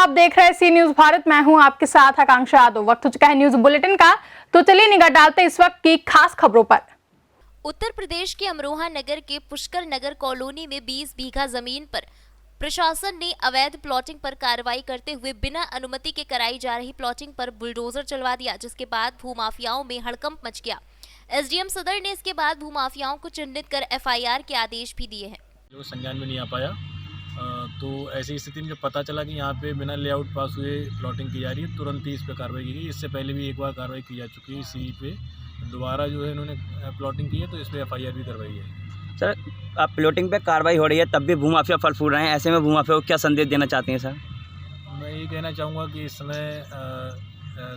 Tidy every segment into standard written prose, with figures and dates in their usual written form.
आप देख रहे हैं सी न्यूज भारत। मैं हूं आपके साथ आकांक्षा यादव। वक्त हो चुका है न्यूज बुलेटिन का, तो चलिए निगाह डालते इस वक्त की खास खबरों पर। उत्तर प्रदेश के अमरोहा नगर के पुष्कर नगर कॉलोनी में 20 बीघा जमीन पर प्रशासन ने अवैध प्लॉटिंग पर कार्रवाई करते हुए बिना अनुमति के कराई जा रही प्लॉटिंग पर बुलडोजर चलवा दिया, जिसके बाद भूमाफियाओं में हड़कंप मच गया। एसडीएम सदर ने इसके बाद भूमाफियाओं को चिन्हित कर एफआईआर के आदेश भी दिए हैं। जो संज्ञान में नहीं आ पाया, तो ऐसी स्थिति में जब पता चला कि यहाँ पे बिना लेआउट पास हुए प्लॉटिंग की जा रही है, तुरंत ही इस पर कार्रवाई की गई। इससे पहले भी एक बार कार्रवाई की जा चुकी है इसी पे, दोबारा जो है इन्होंने प्लॉटिंग की है, तो इस पर एफआईआर भी करवाई है। सर, आप प्लॉटिंग पे कार्रवाई हो रही है तब भी भूमाफिया फल फूल रहे हैं, ऐसे में भूमाफिया को क्या संदेश देना चाहते हैं सर? मैं ये कहना चाहूँगा कि इस समय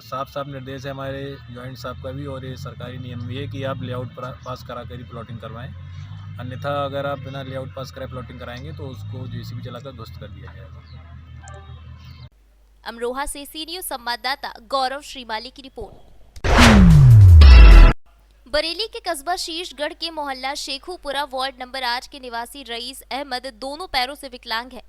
साफ साफ निर्देश है हमारे जॉइंट साहब का भी, और ये सरकारी नियम भी है कि आप लेआउट पास करा कर ही प्लॉटिंग करवाएं, अन्यथा अगर आप बिना लेआउट पास कराए प्लॉटिंग कराएंगे तो उसको जेसीबी चलाकर ध्वस्त कर दिया जाएगा। अमरोहा से सी न्यूज संवाददाता गौरव श्रीमाली की रिपोर्ट। बरेली के कस्बा शीशगढ़ के मोहल्ला शेखुपुरा वार्ड नंबर 8 के निवासी रईस अहमद दोनों पैरों से विकलांग है।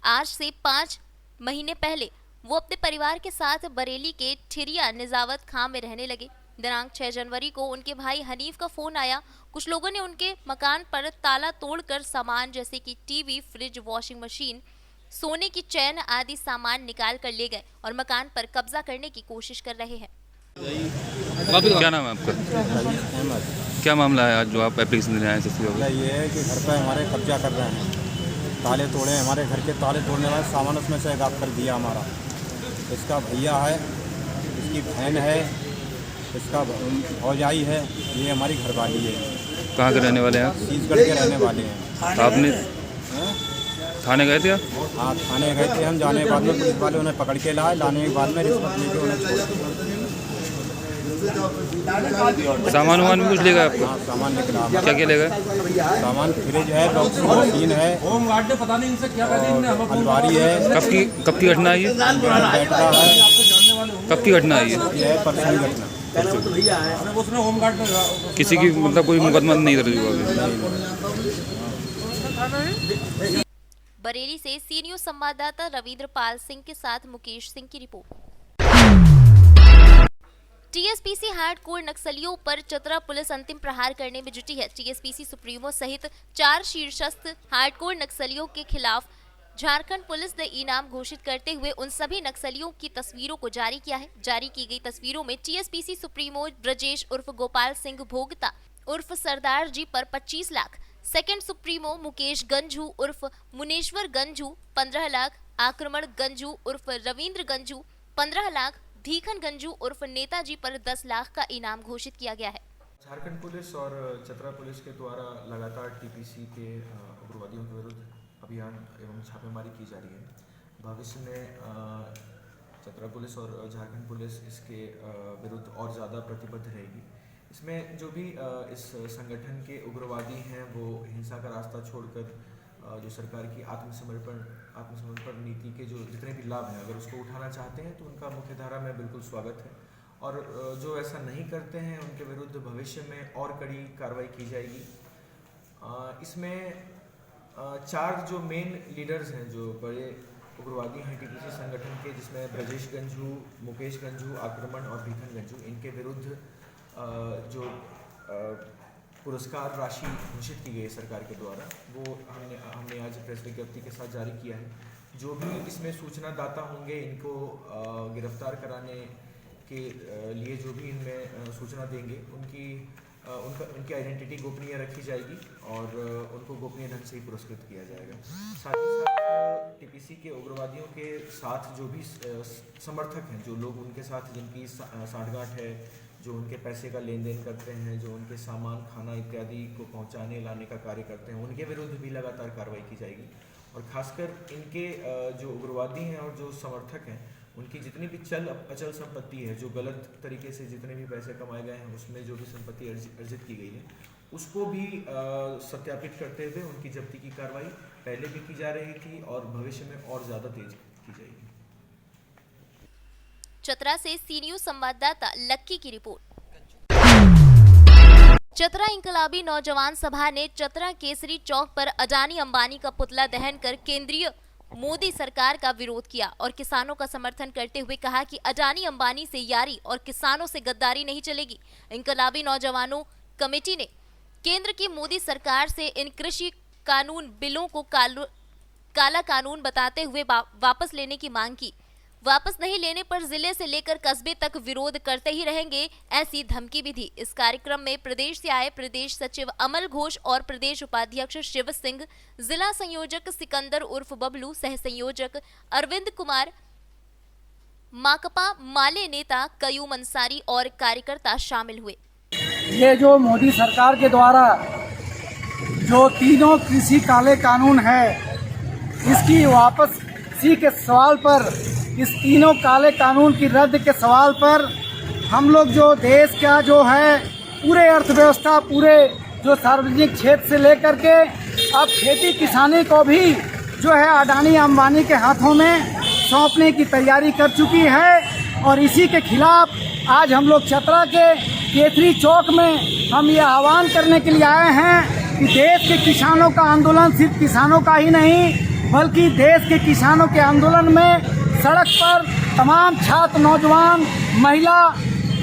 आज से 5 महीने पहले वो अपने परिवार के साथ बरेली के ठिरिया निजावत खां में रहने लगे। दिनांक 6 जनवरी को उनके भाई हनीफ का फोन आया। कुछ लोगों ने उनके मकान पर ताला तोड़कर सामान जैसे कि टीवी, फ्रिज, वॉशिंग मशीन, सोने की चैन आदि सामान निकाल कर ले गए और मकान पर कब्जा करने की कोशिश कर रहे हैं। क्या नाम है आपका? क्या मामला है आज जो आप एप्लीकेशन देने आए हैं? ये है कि घर पे हमारे कब्जा कर रहे हैं, ताले तोड़े, हमारे घर के ताले तोड़ने वाले सामान उसमें से गायब कर दिया हमारा। इसका भैया है, इसकी बहन है, इसका भौजाई है, ये हमारी घरवाली है। कहाँ के रहने वाले हैं आप? शीशगढ़ के रहने वाले हैं। आपने थाने गए थे आप? हाँ, थाने गए थे हम। जाने के बाद में पुलिस वाले उन्हें पकड़ के लाए, लाने के बाद में रिश्वत लेके उन्हें छोड़ दिया। सामान वामान भी कुछ ले गए आपको? हाँ, सामान निकला। क्या क्या ले गए? सामान फ्रिज है, बॉक्सिंग मशीन है, अलमारी है। कब की घटना है ये? बैटरा है। कब की घटना है ये? यह परसों की घटना। किसी की मतलब कोई मुकदमा नहीं दर्ज हुआ अभी? बरेली से सी न्यूज संवाददाता रविंद्र पाल सिंह के साथ मुकेश सिंह की रिपोर्ट। टीएसपीसी हार्डकोर नक्सलियों पर चतरा पुलिस अंतिम प्रहार करने में जुटी है। टीएसपीसी सुप्रीमो सहित 4 शीर्षस्थ हार्डकोर नक्सलियों के खिलाफ झारखंड पुलिस ने इनाम घोषित करते हुए उन सभी नक्सलियों की तस्वीरों को जारी किया है। जारी की गई तस्वीरों में टीएसपीसी सुप्रीमो ब्रजेश उर्फ गोपाल सिंह भोगता उर्फ सरदार जी पर 25 लाख, सेकंड सुप्रीमो मुकेश गंजू उर्फ मुनेश्वर गंजू 15 लाख, आक्रमण गंजू उर्फ रविंद्र गंजू 15 लाख, धीखन गंजू उर्फ नेताजी पर 10 लाख का इनाम घोषित किया गया है। झारखंड पुलिस और चतरा पुलिस के द्वारा लगातार टीपीसी के उग्रवादियों के विरुद्ध अभियान एवं छापेमारी की जा रही है। भविष्य में चतरा पुलिस और झारखंड पुलिस इसके विरुद्ध और ज़्यादा प्रतिबद्ध रहेगी। इसमें जो भी इस संगठन के उग्रवादी हैं वो हिंसा का रास्ता छोड़कर जो सरकार की आत्मसमर्पण नीति के जो जितने भी लाभ हैं, अगर उसको उठाना चाहते हैं तो उनका मुख्य धारा में बिल्कुल स्वागत है, और जो ऐसा नहीं करते हैं उनके विरुद्ध भविष्य में और कड़ी कार्रवाई की जाएगी। इसमें 4 जो मेन लीडर्स हैं, जो बड़े उग्रवादी हैं टीपीसी संगठन के, जिसमें ब्रजेश गंजू, मुकेश गंजू, आक्रमण और भीखन गंजू, इनके विरुद्ध जो पुरस्कार राशि घोषित की गई सरकार के द्वारा, वो हमने आज प्रेस विज्ञप्ति के साथ जारी किया है। जो भी इसमें सूचना दाता होंगे, इनको गिरफ्तार कराने के लिए जो भी इनमें सूचना देंगे, उनकी आइडेंटिटी गोपनीय रखी जाएगी और उनको गोपनीय ढंग से ही पुरस्कृत किया जाएगा। साथ ही साथ टीपीसी के उग्रवादियों के साथ जो भी समर्थक हैं, जो लोग उनके साथ जिनकी साठगांठ है, जो उनके पैसे का लेन देन करते हैं, जो उनके सामान, खाना इत्यादि को पहुंचाने लाने का कार्य करते हैं, उनके विरुद्ध भी लगातार कार्रवाई की जाएगी। और खासकर इनके जो उग्रवादी हैं और जो समर्थक हैं, उनकी जितनी भी चल अचल संपत्ति है, जो गलत तरीके से जितने भी पैसे कमाए गए हैं, उसमें जो भी संपत्ति अर्जित की गई है, उसको भी सत्यापित करते हुए उनकी जब्ती की कार्रवाई पहले भी की जा रही थी और भविष्य में और ज़्यादा तेज की जाएगी। चतरा से सी न्यूज संवाददाता लक्की की रिपोर्ट। चतरा इंकलाबी नौजवान सभा ने चतरा केसरी चौक पर अडानी अंबानी का पुतला दहन कर केंद्रीय मोदी सरकार का विरोध किया और किसानों का समर्थन करते हुए कहा कि अडानी अंबानी से यारी और किसानों से गद्दारी नहीं चलेगी। इनकलाबी नौजवानों कमेटी ने केंद्र की मोदी सरकार से इन कृषि कानून बिलों को काला कानून बताते हुए वापस लेने की मांग की। वापस नहीं लेने पर जिले से लेकर कस्बे तक विरोध करते ही रहेंगे, ऐसी धमकी भी दी। इस कार्यक्रम में प्रदेश से आए प्रदेश सचिव अमल घोष और प्रदेश उपाध्यक्ष शिव सिंह, जिला संयोजक सिकंदर उर्फ बबलू, सह संयोजक अरविंद कुमार, माकपा माले नेता कयूम अंसारी और कार्यकर्ता शामिल हुए। ये जो मोदी सरकार के द्वारा जो तीनों कृषि काले कानून है, इसकी वापसी के सवाल पर, इस तीनों काले कानून की रद्द के सवाल पर हम लोग जो देश का जो है पूरे अर्थव्यवस्था, पूरे जो सार्वजनिक क्षेत्र से लेकर के अब खेती किसानी को भी जो है अडानी अंबानी के हाथों में सौंपने की तैयारी कर चुकी है। और इसी के खिलाफ आज हम लोग चतरा के केसरी चौक में हम ये आह्वान करने के लिए आए हैं कि देश के किसानों का आंदोलन सिर्फ किसानों का ही नहीं, बल्कि देश के किसानों के आंदोलन में सड़क पर तमाम छात्र, नौजवान, महिला,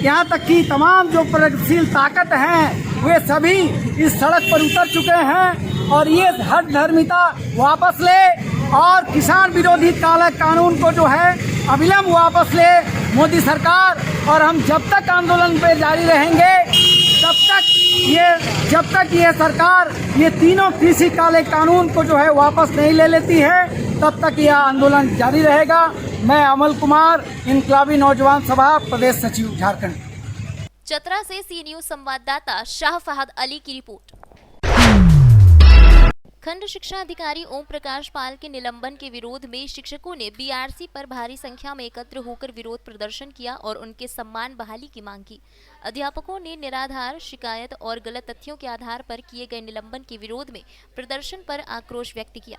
यहाँ तक कि तमाम जो प्रगतिशील ताकत हैं वे सभी इस सड़क पर उतर चुके हैं। और ये हट धर्मिता वापस ले और किसान विरोधी काला कानून को जो है अविलंब वापस ले मोदी सरकार। और हम जब तक आंदोलन पे जारी रहेंगे, जब तक ये सरकार ये तीनों कृषि काले कानून को जो है वापस नहीं ले लेती है, तब तक यह आंदोलन जारी रहेगा। मैं अमल कुमार, इनकलाबी नौजवान सभा, प्रदेश सचिव, झारखंड। चतरा से सी न्यूज संवाददाता शाह फहद अली की रिपोर्ट। खंड शिक्षा अधिकारी ओम प्रकाश पाल के निलंबन के विरोध में शिक्षकों ने बीआरसी पर भारी संख्या में एकत्र होकर विरोध प्रदर्शन किया और उनके सम्मान बहाली की मांग की। अध्यापकों ने निराधार शिकायत और गलत तथ्यों के आधार पर किए गए निलंबन के विरोध में प्रदर्शन पर आक्रोश व्यक्त किया।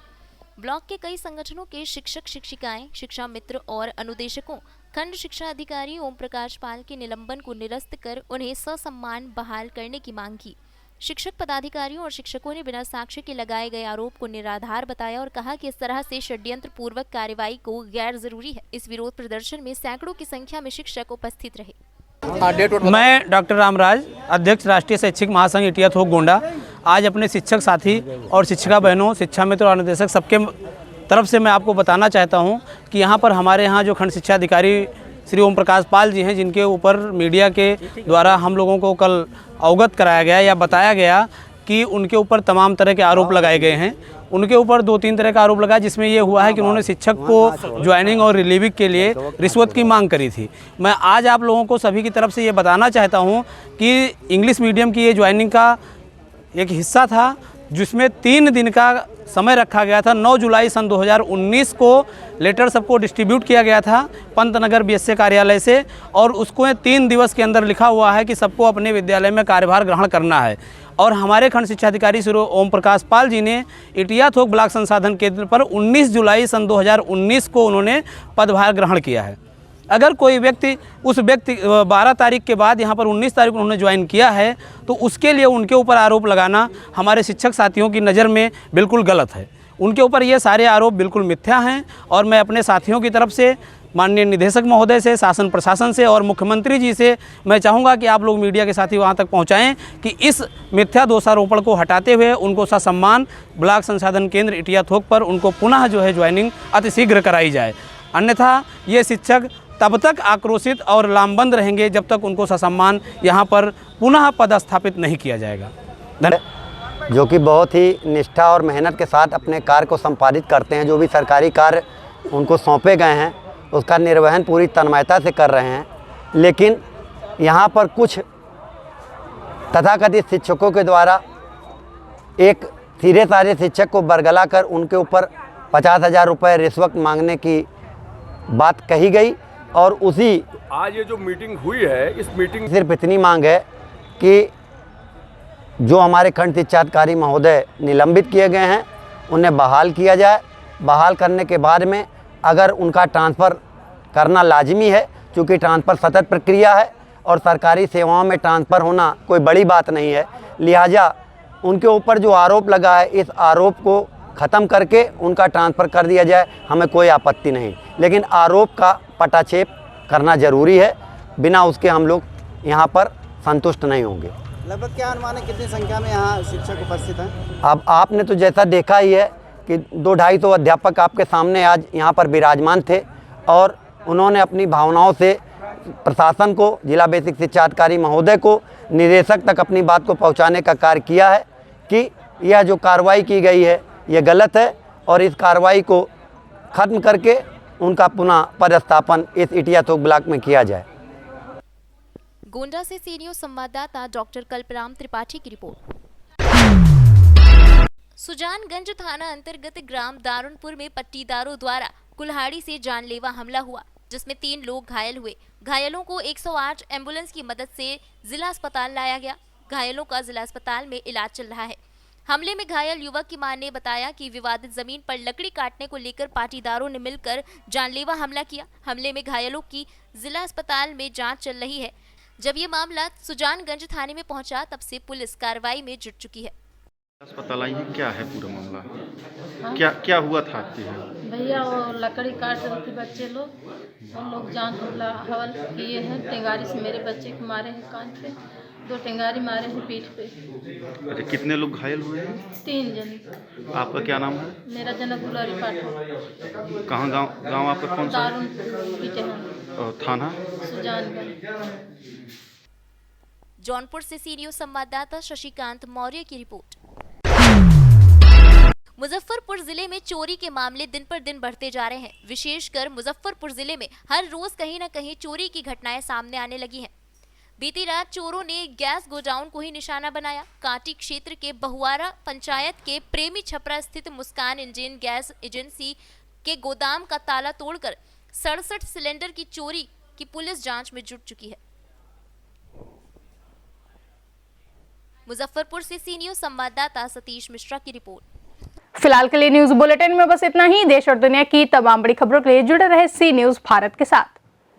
ब्लॉक के कई संगठनों के शिक्षक, शिक्षिकाएं, शिक्षा मित्र और अनुदेशकों खंड शिक्षा अधिकारी ओम प्रकाश पाल के निलंबन को निरस्त कर उन्हें ससम्मान बहाल करने की मांग की। शिक्षक पदाधिकारियों और शिक्षकों ने बिना साक्ष्य के लगाए गए आरोप को निराधार बताया और कहा कि इस तरह से षड्यंत्र पूर्वक कार्रवाई को गैर जरूरी है। इस विरोध प्रदर्शन में सैकड़ों की संख्या में शिक्षक उपस्थित रहे। मैं डॉक्टर रामराज, अध्यक्ष राष्ट्रीय शैक्षिक महासंघ इटिया थोक गोंडा, आज अपने शिक्षक साथी और शिक्षिका बहनों, शिक्षा मित्र और अनुदेशक सबके तरफ से मैं आपको बताना चाहता हूं कि यहाँ पर हमारे यहाँ जो खंड शिक्षा अधिकारी श्री ओम प्रकाश पाल जी हैं, जिनके ऊपर मीडिया के द्वारा हम लोगों को कल अवगत कराया गया या बताया गया कि उनके ऊपर तमाम तरह के आरोप लगाए गए हैं। उनके ऊपर 2-3 तरह का आरोप लगा, जिसमें ये हुआ है कि उन्होंने शिक्षक को ज्वाइनिंग और रिलीविंग के लिए रिश्वत की मांग करी थी। मैं आज आप लोगों को सभी की तरफ से ये बताना चाहता हूँ कि इंग्लिश मीडियम की ये ज्वाइनिंग का एक हिस्सा था, जिसमें 3 दिन का समय रखा गया था। 9 जुलाई सन 2019 को लेटर सबको डिस्ट्रीब्यूट किया गया था पंतनगर बीएसए कार्यालय से, और उसको 3 दिवस के अंदर लिखा हुआ है कि सबको अपने विद्यालय में कार्यभार ग्रहण करना है। और हमारे खंड शिक्षा अधिकारी श्री ओम प्रकाश पाल जी ने इटिया थोक ब्लॉक संसाधन केंद्र पर 19 जुलाई सन 2019 को उन्होंने पदभार ग्रहण किया है। अगर कोई व्यक्ति 12 तारीख के बाद यहाँ पर 19 तारीख को उन्होंने ज्वाइन किया है, तो उसके लिए उनके ऊपर आरोप लगाना हमारे शिक्षक साथियों की नज़र में बिल्कुल गलत है। उनके ऊपर ये सारे आरोप बिल्कुल मिथ्या हैं। और मैं अपने साथियों की तरफ से माननीय निदेशक महोदय से, शासन प्रशासन से और मुख्यमंत्री जी से मैं चाहूँगा कि आप लोग मीडिया के साथी वहाँ तक पहुँचाएँ कि इस मिथ्या दोषारोपण को हटाते हुए उनको ससम्मान ब्लॉक संसाधन केंद्र इटिया थोक पर उनको पुनः जो है ज्वाइनिंग अतिशीघ्र कराई जाए। अन्यथा ये शिक्षक तब तक आक्रोशित और लामबंद रहेंगे जब तक उनको ससम्मान यहाँ पर पुनः पदस्थापित नहीं किया जाएगा। जो कि बहुत ही निष्ठा और मेहनत के साथ अपने कार्य को संपादित करते हैं। जो भी सरकारी कार्य उनको सौंपे गए हैं उसका निर्वहन पूरी तन्मयता से कर रहे हैं। लेकिन यहाँ पर कुछ तथाकथित शिक्षकों के द्वारा एक सीधे साधे शिक्षक को बरगला कर उनके ऊपर 50,000 रुपये रिश्वत मांगने की बात कही गई। और उसी आज ये जो मीटिंग हुई है, इस मीटिंग सिर्फ इतनी मांग है कि जो हमारे खंड शिक्षा अधिकारी महोदय निलंबित किए गए हैं उन्हें बहाल किया जाए। बहाल करने के बाद में अगर उनका ट्रांसफ़र करना लाजमी है, क्योंकि ट्रांसफ़र सतत प्रक्रिया है और सरकारी सेवाओं में ट्रांसफ़र होना कोई बड़ी बात नहीं है, लिहाजा उनके ऊपर जो आरोप लगा है इस आरोप को ख़त्म करके उनका ट्रांसफ़र कर दिया जाए, हमें कोई आपत्ति नहीं, लेकिन आरोप का पटाक्षेप करना ज़रूरी है, बिना उसके हम लोग यहाँ पर संतुष्ट नहीं होंगे। लगभग क्या अनुमान है कितनी संख्या में यहाँ शिक्षक उपस्थित हैं? अब आपने तो जैसा देखा ही है कि 200-250 अध्यापक आपके सामने आज यहाँ पर विराजमान थे और उन्होंने अपनी भावनाओं से प्रशासन को, जिला बेसिक शिक्षा अधिकारी महोदय को, निदेशक तक अपनी बात को पहुँचाने का कार्य किया है कि यह जो कार्रवाई की गई है ये गलत है और इस कार्रवाई को ख़त्म करके उनका पुनः पदस्थापन इस इटिया थोक ब्लॉक में किया जाए। गोंडा से सी न्यूज़ संवाददाता डॉक्टर कल्पराम त्रिपाठी की रिपोर्ट। सुजानगंज थाना अंतर्गत ग्राम दारुनपुर में पट्टीदारों द्वारा कुल्हाड़ी से जानलेवा हमला हुआ, जिसमें 3 लोग घायल हुए। घायलों को 108 एम्बुलेंस की मदद से जिला अस्पताल लाया गया। घायलों का जिला अस्पताल में इलाज चल रहा है। हमले में घायल युवक की मां ने बताया कि विवादित जमीन पर लकड़ी काटने को लेकर पाटीदारों ने मिलकर जानलेवा हमला किया। हमले में घायलों की जिला अस्पताल में जांच चल रही है। जब ये मामला सुजानगंज थाने में पहुंचा, तब से पुलिस कार्रवाई में जुट चुकी है। अस्पताल आई है, क्या है पूरा मामला? क्या हुआ था आपके यहाँ? भैया वो लकड़ी काट रहे थे बच्चे लोग, उन लोग जान हवल किए हैं। टेंगारी से मेरे बच्चे को मारे हैं कान पे, 2 टेंगारी मारे हैं पीठ पे। अच्छा, कितने लोग घायल हुए हैं? 3 जन। आपका क्या नाम है? मेरा जनक गुलारी पाठक। कहाँ गांव आपका कौन सा? दारुनपुर। थाना? सुजानगंज। जौनपुर से सी न्यूज़ संवाददाता शशिकांत मौर्य की रिपोर्ट। मुजफ्फरपुर जिले में चोरी के मामले दिन पर दिन बढ़ते जा रहे हैं। विशेषकर मुजफ्फरपुर जिले में हर रोज कहीं न कहीं चोरी की घटनाएं सामने आने लगी हैं। बीती रात चोरों ने गैस गोडाउन को ही निशाना बनाया। कांटी क्षेत्र के बहुआरा पंचायत के प्रेमी छपरा स्थित मुस्कान इंडियन गैस एजेंसी के गोदाम का ताला तोड़कर 67 सिलेंडर की चोरी की पुलिस जांच में जुट चुकी है। मुजफ्फरपुर से सी न्यूज़ संवाददाता सतीश मिश्रा की रिपोर्ट। फिलहाल के लिए न्यूज बुलेटिन में बस इतना ही। देश और दुनिया की तमाम बड़ी खबरों के लिए जुड़े रहे सी न्यूज़ भारत के साथ।